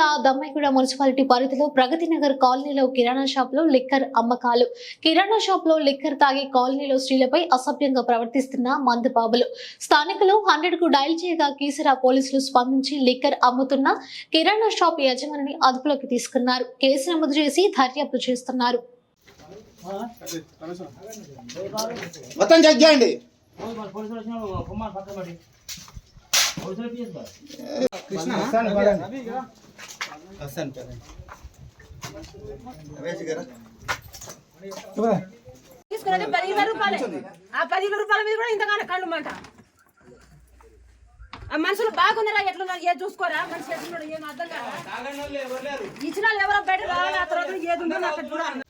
జిల్లా దమ్మాయిగూడ మున్సిపాలిటీ పరిధిలో ప్రగతి నగర్ కాలనీలో కిరాణా షాప్ లో లిక్కర్ అమ్మకాలు. కిరాణా షాప్ లో లిక్కర్ తాగి కాలనీలో స్త్రీలపై అసభ్యంగా ప్రవర్తిస్తున్న మందుబాబులు. స్థానికులు 100 కు డయల్ చేయగా కీసరా పోలీసులు స్పందించి లిక్కర్ అమ్ముతున్న కిరాణా షాప్ యజమానిని అదుపులోకి తీసుకున్నారు. కేసు నమోదు చేసి దర్యాప్తు చేస్తున్నారు. తీసుకున్నది 10,000 రూపాయలు. ఆ 10,000 రూపాయల మీద కూడా ఇంతగానో కళ్ళు మాట. ఆ మనుషులు బాగున్నారా ఎట్లున్నారు ఏ చూసుకోరా మనిషి ఎట్లున్నాడు ఏం అర్థం కాదా. ఇచ్చిన ఎవరో బయట రావాలి ఆ తర్వాత ఏది ఉందో అక్కడ చూడాలి.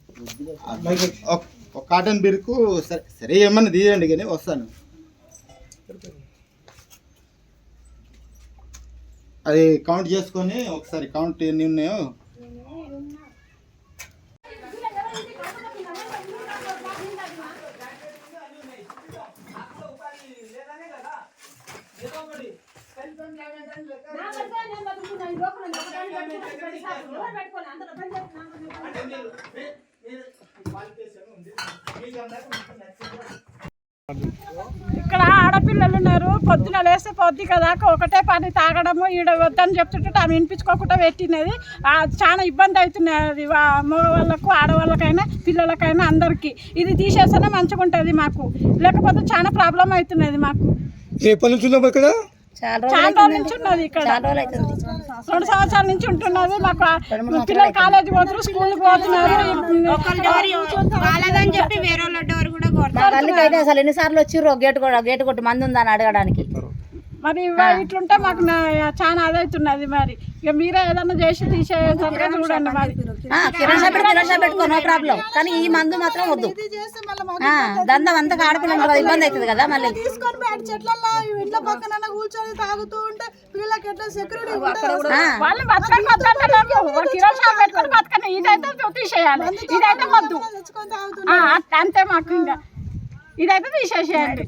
ఒక కాటన్ బిరుకు సరే ఏమన్నా తీయండి కానీ వస్తాను. అది కౌంట్ చేసుకొని ఒకసారి కౌంట్ ఎన్ని ఉన్నాయో ఇక్కడ ఆడపిల్లలు ఉన్నారు. పొద్దున లేస్తే పొద్దు కదా ఒకటే పని తాగడము ఈడ వద్దని చెప్తుంటే ఆమె వినిపించుకోకుండా పెట్టినది. చాలా ఇబ్బంది అవుతున్నది మగవాళ్ళకు ఆడవాళ్ళకైనా పిల్లలకైనా అందరికీ. ఇది తీసేస్తేనే మంచిగా ఉంటుంది మాకు, లేకపోతే చాలా ప్రాబ్లం అవుతున్నది మాకు. ఏ పని ఉంటుందో ఇక్కడ చాలా రోజుల నుంచి ఉన్నది. ఇక్కడ 2 సంవత్సరాల నుంచి ఉంటున్నది. మాకు పిల్లలు కాలేజీ పోతున్నారు, స్కూల్కి పోతున్నారు. అసలు ఎన్నిసార్లు వచ్చిర్రు గేటు కొట్టి మంది ఉందని అడగడానికి. మరి ఇట్లుంటే మాకు చాలా అదవుతున్నది. మరి ఇక మీరే ఏదన్నా చేసి తీసేసరిగా చూడండి. మరి కిరాణా పెట్టుకో నో ప్రాబ్లం, కానీ ఈ మందు మాత్రం వద్దు. దండం అంతా ఆడపిల్లలు ఇబ్బంది అవుతుంది కదా. మళ్ళీ వాళ్ళు బతకని ఇదైతే తీసేయాలి, ఇదైతే వద్దు అంతే. మాకు ఇంకా ఇదైతే తీసేసేయండి.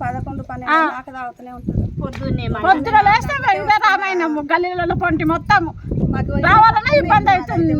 పొద్దున లేస్తే ఇదే రామాయణము గల్లీలలో పొంటి మొత్తం రావాలన్నా ఇబ్బంది అవుతుంది.